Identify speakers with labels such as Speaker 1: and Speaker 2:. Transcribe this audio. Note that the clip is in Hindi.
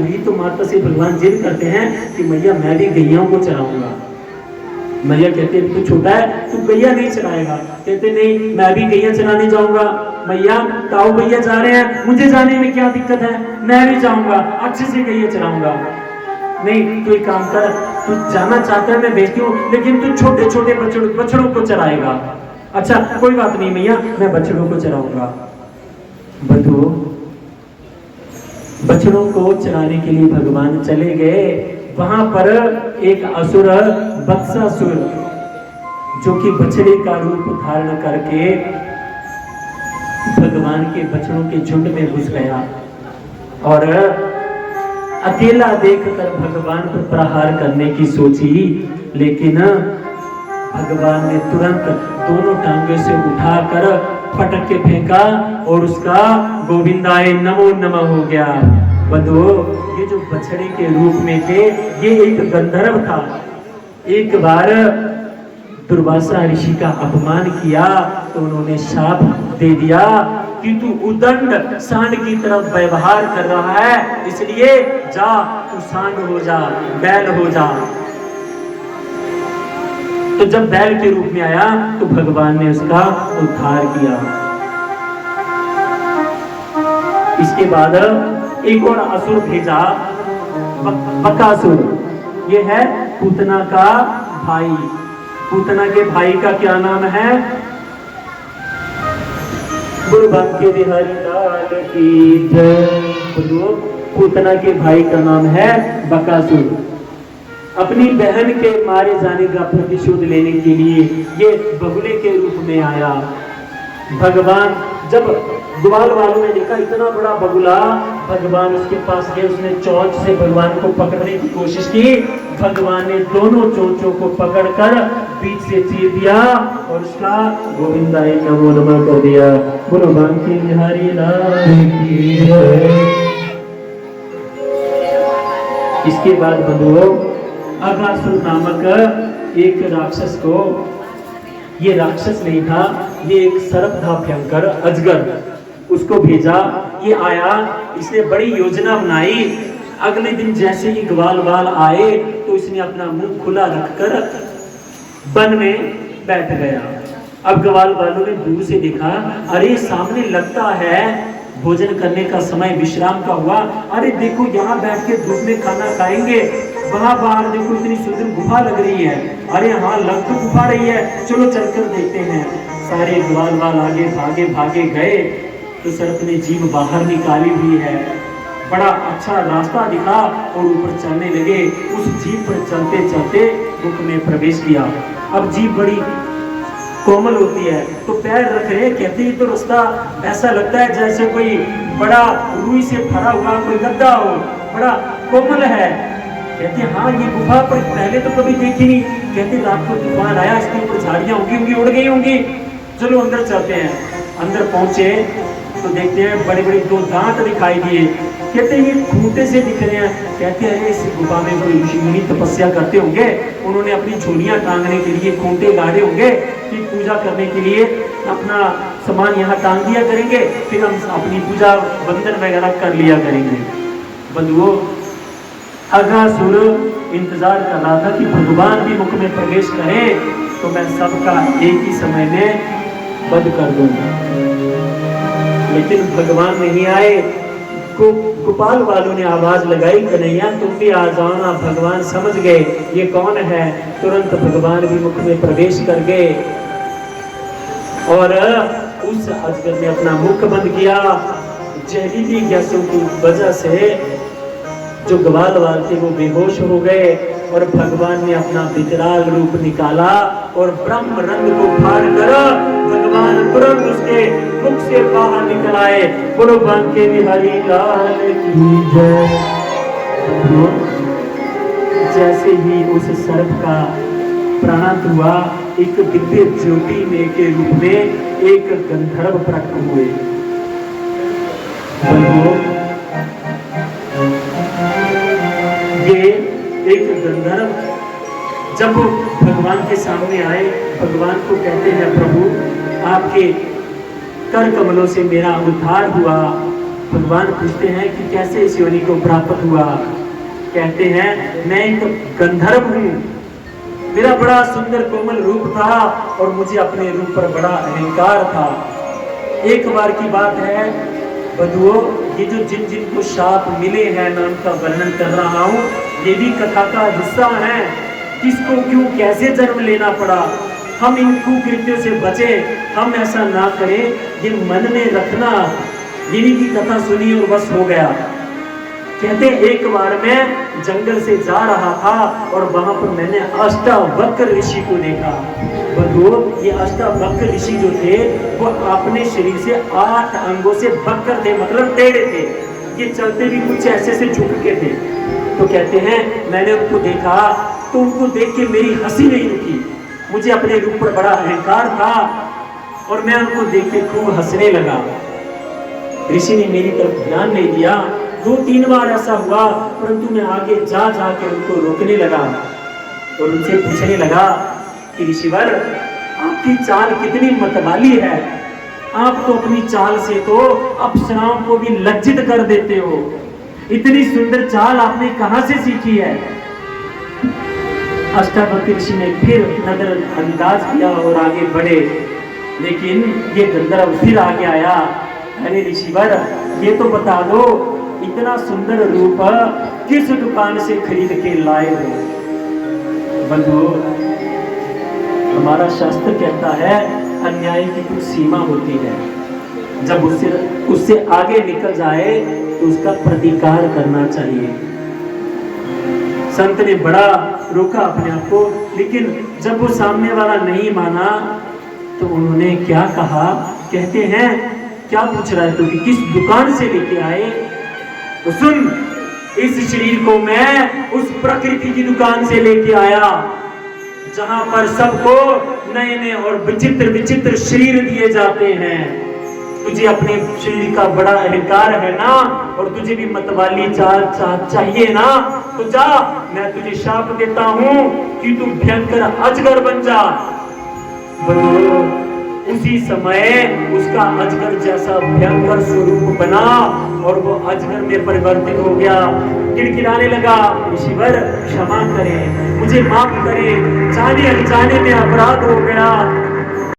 Speaker 1: हुई तो माता से भगवान जिद करते हैं कि मैया मैं भी गैयाओं को चराऊंगा। मैया कहते हैं तू छोटा है, तू गैया नहीं चराएगा। कहते नहीं, मैं भी गैया चराने जाऊंगा। मैया ताऊ भैया जा रहे हैं, मुझे जाने में क्या दिक्कत है, मैं भी जाऊंगा, अच्छे से गैया चराऊंगा। नहीं, तू एक काम कर, तू जाना चाहता है मैं भेजती हूँ, लेकिन तू छोटे छोटे बछड़ों को चराएगा। अच्छा कोई बात नहीं मैया, मैं बछड़ों को चराऊंगा। बंधुओं, बछड़ों को चराने के लिए भगवान चले गए। वहां पर एक असुर बत्सासुर, जो कि बछड़े का रूप धारण करके भगवान के बछड़ों के झुंड में घुस गया और अकेला देखकर भगवान पर प्रहार करने की सोची, लेकिन भगवान ने तुरंत दोनों टांगों से उठाकर पटक के फेंका और उसका गोविंदाय नमो नमः हो गया। बंधुओं, ये जो बछड़े के रूप में थे, ये एक गंधर्व था। एक बार दुर्वासा ऋषि का अपमान किया तो उन्होंने शाप दे दिया कि तू उदंड सांड की तरफ व्यवहार कर रहा है, इसलिए जा तू सांड हो जा, बैल हो जा। तो जब बैल के रूप में आया तो भगवान ने उसका उद्धार किया। इसके बाद एक और असुर भेजा, बकासुर। ये है पूतना का भाई। पूतना के भाई का क्या नाम है? गुरु बांके बिहारी लाल की जय। पूतना के भाई का नाम है बकासुर। अपनी बहन के मारे जाने का प्रतिशोध लेने के लिए ये बगुले के रूप में आया। भगवान जब ग्वाल वालों ने देखा इतना बड़ा बगुला, भगवान उसके पास गए, उसने चोंच से भगवान को पकड़ने की कोशिश की। भगवान ने दोनों चोंचों को पकड़कर बीच से चीर दिया और उसका गोविंदाय नमो नमः कर दिया। बोलो बांके बिहारी लाल की जय। इसके बाद बंधुओं, अगासुर नामक एक राक्षस को, ये राक्षस नहीं था, ये एक सर्प था, भयंकर अजगर, उसको भेजा। ये आया, इसने बड़ी योजना बनाई। अगले दिन जैसे ही ग्वाल वाल आए तो इसने अपना मुंह खुला रखकर वन में बैठ गया। अब ग्वाल वालों ने दूर से देखा, अरे सामने लगता है भोजन करने का समय विश्राम का हुआ। अरे देखो यहाँ बैठ के धूप में खाना खाएंगे, वहां बाहर देखो इतनी सुंदर गुफा लग रही है। अरे हाँ लग तो गुफा रही है, चलो चलकर देखते हैं। सारे ग्वाल वाल आगे भागे भागे गए तो सर्प ने जीभ बाहर निकाली हुई है। बड़ा अच्छा रास्ता दिखा और ऊपर चलने लगे। उस जीभ पर चलते चलते मुख में प्रवेश किया। अब जीभ बड़ी कोमल होती है तो पैर रख रहे, कहते ही तो रास्ता ऐसा लगता है जैसे कोई बड़ा रुई से भरा हुआ कोई गद्दा हो, बड़ा कोमल है। कहते हाँ ये गुफा पर पहले तो कभी देखी नहीं। कहते रात को तूफान आया, इसके ऊपर झाड़ियां होंगी उड़ गई होंगी, चलो अंदर चलते हैं। अंदर पहुंचे तो देखते हैं बड़े बड़े दो दांत दिखाई दिए। कहते ये खूंटे से दिख रहे हैं। कहते हैं इस गुफा में कोई ऋषि मुनि तपस्या करते होंगे, उन्होंने अपनी झोलियां टांगने के लिए खूंटे गाड़े होंगे कि पूजा करने के लिए अपना सामान यहाँ टांग दिया करेंगे, फिर हम अपनी पूजा बंधन वगैरह कर लिया करेंगे। बंधुओं, अगासुर इंतजार कर रहा था कि भगवान भी मुख में प्रवेश करें तो मैं सबका एक ही समय में वध कर दूंगा, लेकिन भगवान नहीं आए। गोपाल वालों ने आवाज लगाई, कन्हैया तुम भी आ जाओ ना। भगवान समझ गए ये कौन है, तुरंत भगवान भी मुख में प्रवेश कर गए और उस अजगर ने अपना मुख बंद किया। जहरीली गैसों की वजह से जो ग्वाल वाल थे वो बेहोश हो गए और भगवान ने अपना विकराल रूप निकाला और ब्रह्म रंग को फाड़ कर भगवान तुरंत उसके मुख से बाहर निकल आए। बोलो बांके बिहारी लाल की जय। जैसे ही उस सर्प का प्राण हुआ, एक दिव्य ज्योति में के रूप में एक गंधर्व प्रकट हुए। ये एक गंधर्व जब भगवान के सामने आए, भगवान को कहते हैं प्रभु आपके कर कमलों से मेरा उद्धार हुआ, भगवान पूछते हैं कि कैसे इस योनि को प्राप्त हुआ। कहते हैं मैं एक गंधर्व हूँ, मेरा बड़ा सुंदर कोमल रूप था और मुझे अपने रूप पर बड़ा अहंकार था। एक बार की बात है बंधुओं, ये जो जिन जिन को शाप मिले हैं मैं उनका वर्णन कर रहा हूँ, ये भी कथा का हिस्सा है। किसको क्यों कैसे जन्म लेना पड़ा, हम इन कुकृत्यों से बचे, हम ऐसा ना करें, ये मन में रखना। यही की कथा सुनी और बस हो गया। कहते एक बार मैं जंगल से जा रहा था और वहां पर मैंने अष्टावक्र ऋषि को देखा। बंधुओं, ये अष्टावक्र ऋषि जो थे वो अपने शरीर से 8 अंगों से वक्र थे, मतलब टेढ़े थे। ये चलते भी कुछ ऐसे से झुक के थे। तो कहते हैं मैंने उनको देखा तो उनको देख के मेरी हंसी नहीं रुकी। मुझे अपने रूप पर बड़ा अहंकार था और मैं उनको देख के खूब हंसने लगा। ऋषि ने मेरी तरफ ध्यान नहीं दिया। 2-3 बार ऐसा हुआ, परंतु मैं आगे जा के उनको रोकने लगा और उनसे पूछने लगा कि ऋषिवर, आपकी चाल कितनी मतवाली है, आप तो अपनी चाल से तो अप्सराओं को भी लज्जित कर देते हो। इतनी सुंदर चाल आपने कहां से सीखी है? अष्टावक्र ऋषि ने फिर नजर अंदाज किया और आगे बढ़े, लेकिन ये गंधर्व फिर आगे आया। अरे ऋषिवर, ये तो बता दो इतना सुंदर रूप किस दुकान से खरीद के लाए हो? बंधु, हमारा शास्त्र कहता है अन्याय की कुछ सीमा होती है, जब उससे आगे निकल जाए तो उसका प्रतिकार करना चाहिए। संत ने बड़ा रोका अपने आप को, लेकिन जब वो सामने वाला नहीं माना तो उन्होंने क्या कहा? कहते हैं क्या पूछ रहा है तू कि किस दुकान से लेके आए? तो सुन, इस शरीर को मैं उस प्रकृति की दुकान से लेके आया जहां पर सबको नए नए और विचित्र विचित्र शरीर दिए जाते हैं। तुझे अपने शरीर का बड़ा अहंकार है ना, और तुझे भी मतवाली चाल चाहिए ना, तो जा, मैं तुझे शाप देता हूं कि तू भयंकर अजगर बन जा। उसी समय उसका अजगर जैसा भयंकर स्वरूप बना और वो अजगर में परिवर्तित हो गया। किड़किड़ाने लगा, ऋषिवर क्षमा करें, मुझे माफ करें, जाने अनजाने में अपराध हो गया,